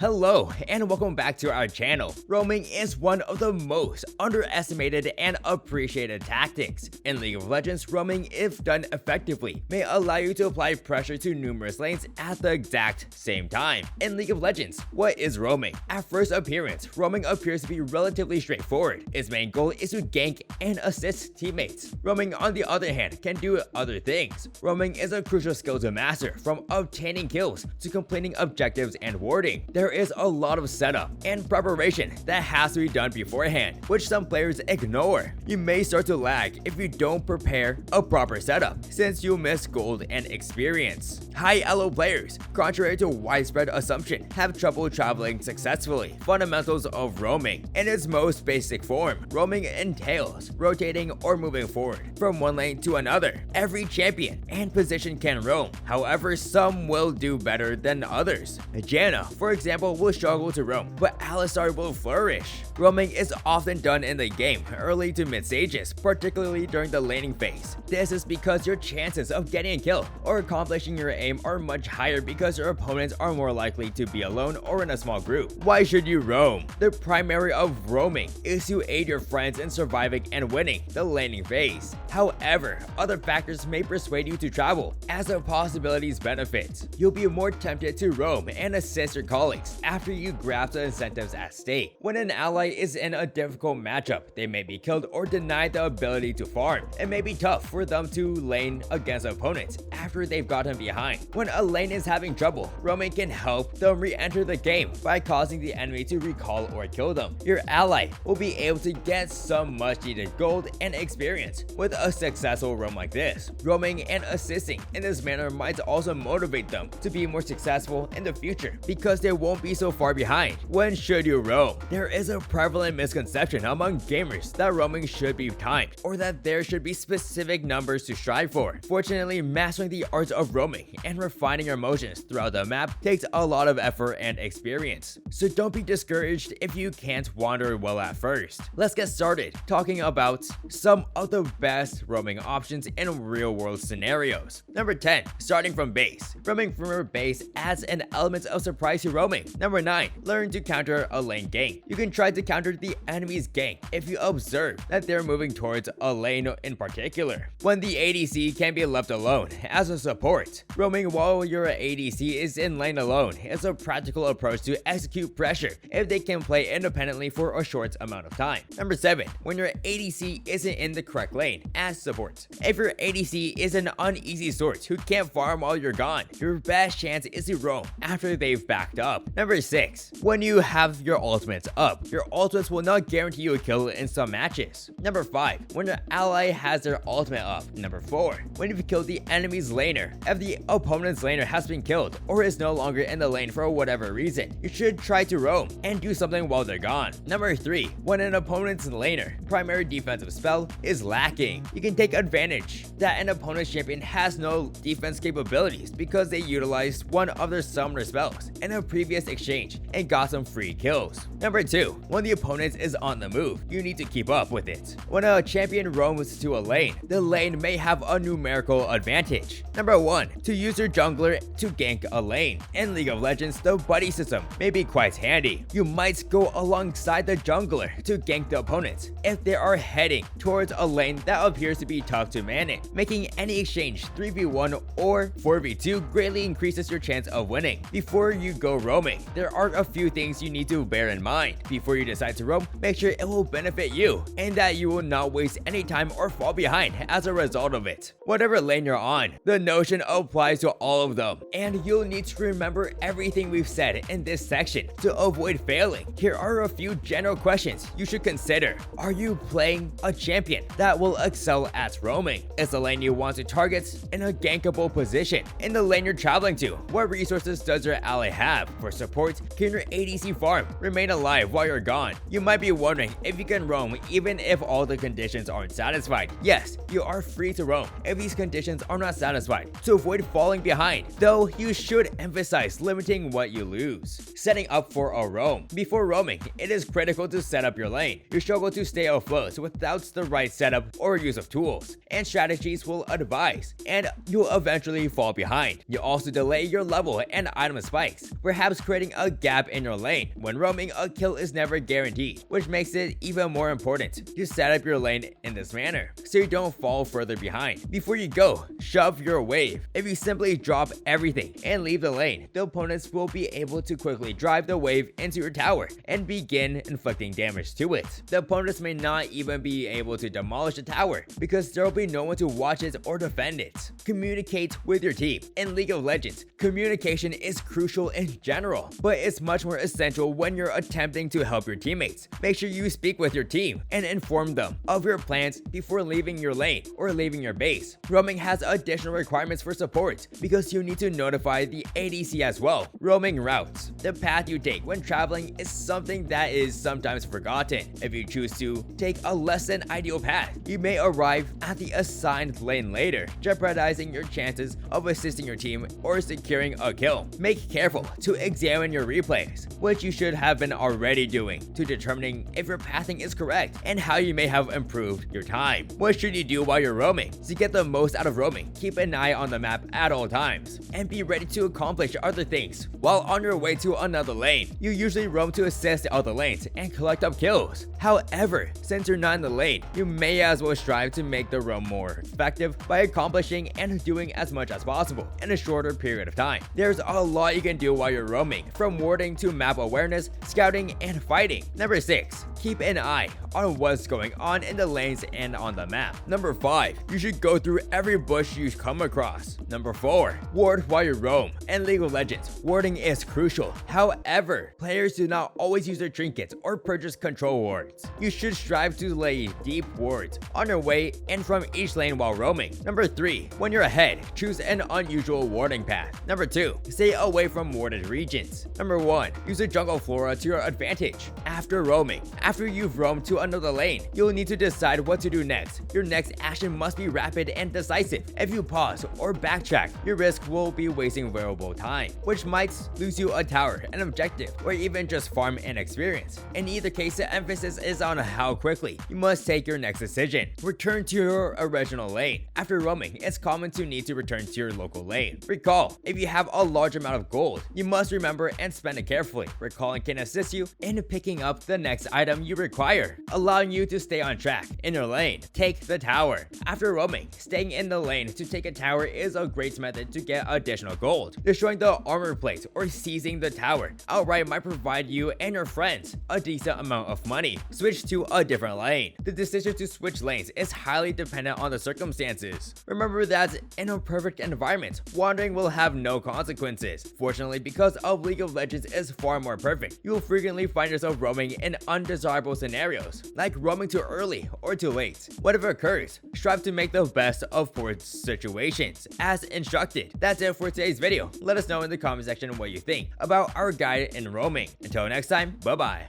Hello and welcome back to our channel. Roaming is one of the most underestimated and appreciated tactics. In League of Legends, roaming, if done effectively, may allow you to apply pressure to numerous lanes at the exact same time. In League of Legends, what is roaming? At first appearance, roaming appears to be relatively straightforward. Its main goal is to gank and assist teammates. Roaming, on the other hand, can do other things. Roaming is a crucial skill to master, from obtaining kills to completing objectives and warding. There is a lot of setup and preparation that has to be done beforehand, which some players ignore. You may start to lag if you don't prepare a proper setup, since you'll miss gold and experience. High elo players, contrary to widespread assumption, have trouble traveling successfully. Fundamentals of roaming. In its most basic form, roaming entails rotating or moving forward from one lane to another. Every champion and position can roam, however some will do better than others. Janna, for example, will struggle to roam, but Alistar will flourish. Roaming is often done in the game, early to mid stages, particularly during the laning phase. This is because your chances of getting a kill or accomplishing your aim are much higher because your opponents are more likely to be alone or in a small group. Why should you roam? The primary of roaming is to aid your friends in surviving and winning the laning phase. However, other factors may persuade you to travel. As the possibilities benefit, you'll be more tempted to roam and assist your colleagues after you grasp the incentives at stake. When an ally is in a difficult matchup, they may be killed or denied the ability to farm. It may be tough for them to lane against opponents after they've gotten behind. When a lane is having trouble, roaming can help them re-enter the game by causing the enemy to recall or kill them. Your ally will be able to get some much needed gold and experience with a successful roam like this. Roaming and assisting in this manner might also motivate them to be more successful in the future because they won't be so far behind. When should you roam? There is a prevalent misconception among gamers that roaming should be timed or that there should be specific numbers to strive for. Fortunately, mastering the art of roaming and refining your motions throughout the map takes a lot of effort and experience. So don't be discouraged if you can't wander well at first. Let's get started talking about some of the best roaming options in real world scenarios. Number 10, starting from base. Roaming from your base adds an element of surprise to roaming. Number 9, learn to counter a lane gank. You can try to counter the enemy's gank if you observe that they're moving towards a lane in particular. When the ADC can be left alone as a support, roaming while your ADC is in lane alone is a practical approach to execute pressure if they can play independently for a short amount of time. Number 7, when your ADC isn't in the correct lane as support. If your ADC is an uneasy sort who can't farm while you're gone, your best chance is to roam after they've backed up. Number 6, when you have your ultimates up, your ultimates will not guarantee you a kill in some matches. Number 5, when your ally has their ultimate up. Number 4, when you've killed the enemy's laner. If the opponent's laner has been killed or is no longer in the lane for whatever reason, you should try to roam and do something while they're gone. Number 3, when an opponent's laner primary defensive spell is lacking, you can take advantage that an opponent's champion has no defense capabilities because they utilized one of their summoner spells in a previous exchange and got some free kills. Number 2, when the opponent is on the move, you need to keep up with it. When a champion roams to a lane, the lane may have a numerical advantage. Number 1, to use your jungler to gank a lane. In League of Legends, the buddy system may be quite handy. You might go alongside the jungler to gank the opponent if they are heading towards a lane that appears to be tough to manage. Making any exchange 3v1 or 4v2 greatly increases your chance of winning. Before you go roaming, there are a few things you need to bear in mind. Before you decide to roam, make sure it will benefit you and that you will not waste any time or fall behind as a result of it. Whatever lane you're on, the notion applies to all of them, and you'll need to remember everything we've said in this section to avoid failing. Here are a few general questions you should consider. Are you playing a champion that will excel at roaming? Is the lane you want to target in a gankable position? In the lane you're traveling to, what resources does your ally have? For support, can your ADC farm remain alive while you're gone? You might be wondering if you can roam even if all the conditions aren't satisfied. Yes, you are free to roam if these conditions are not satisfied to avoid falling behind, though you should emphasize limiting what you lose. Setting up for a roam. Before roaming, it is critical to set up your lane. You struggle to stay afloat without the right setup or use of tools and strategies will advise, and you'll eventually fall behind. You also delay your level and item spikes, perhaps creating a gap in your lane. When roaming, a kill is never guaranteed, which makes it even more important to set up your lane in this manner so you don't fall further behind. Before you go, shove your wave. If you simply drop everything and leave the lane, the opponents will be able to quickly drive the wave into your tower and begin inflicting damage to it. The opponents may not even be able to demolish the tower because there will be no one to watch it or defend it. Communicate with your team. In League of Legends, communication is crucial in general, but it's much more essential when you're attempting to help your teammates. Make sure you speak with your team and inform them of your plans before leaving your lane or leaving your base. Roaming has additional requirements for support because you need to notify the ADC as well. Roaming routes. The path you take when traveling is something that is sometimes forgotten. If you choose to take a less than ideal path, you may arrive at the assigned lane later, jeopardizing your chances of assisting your team or securing a kill. Make careful to examine your replays, which you should have been already doing, to determining if your pathing is correct and how you may have improved your time. What should you do while you're roaming? To get the most out of roaming, keep an eye on the map at all times and be ready to accomplish other things while on your way to another lane. You usually roam to assist other lanes and collect up kills. However, since you're not in the lane, you may as well strive to make the roam more effective by accomplishing and doing as much as possible in a shorter period of time. There's a lot you can do while you're roaming, from warding to map awareness, scouting, and fighting. Number 6. Keep an eye on what's going on in the lanes and on the map. Number 5. You should go through every bush you come across. Number 4. Ward while you roam. In League of Legends, warding is crucial. However, players do not always use their trinkets or purchase control wards. You should strive to lay deep wards on your way and from each lane while roaming. Number 3. When you're ahead, choose an unusual warding path. Number 2. Stay away from warded regions. Number 1. Use the jungle flora to your advantage. After roaming, after you've roamed to another lane, you'll need to decide what to do next. Your next action must be rapid and decisive. If you pause or backtrack, your risk will be wasting valuable time, which might lose you a tower, an objective, or even just farm and experience. In either case, the emphasis is on how quickly you must take your next decision. Return to your original lane. After roaming, it's common to need to return to your local lane. Recall, if you have a large amount of gold, you must remember and spend it carefully. Recalling can assist you in picking up the next item you require, allowing you to stay on track in your lane. Take the tower. After roaming, staying in the lane to take a tower is a great method to get additional gold. Destroying the armor plate or seizing the tower outright might provide you and your friends a decent amount of money. Switch to a different lane. The decision to switch lanes is highly dependent on the circumstances. Remember that in a perfect environment, wandering will have no consequences. Fortunately, because of League of Legends is far more perfect, you will frequently find yourself roaming in undesirable scenarios, like roaming too early or too late. Whatever occurs, strive to make the best of both situations, as instructed. That's it for today's video. Let us know in the comment section what you think about our guide in roaming. Until next time, bye bye.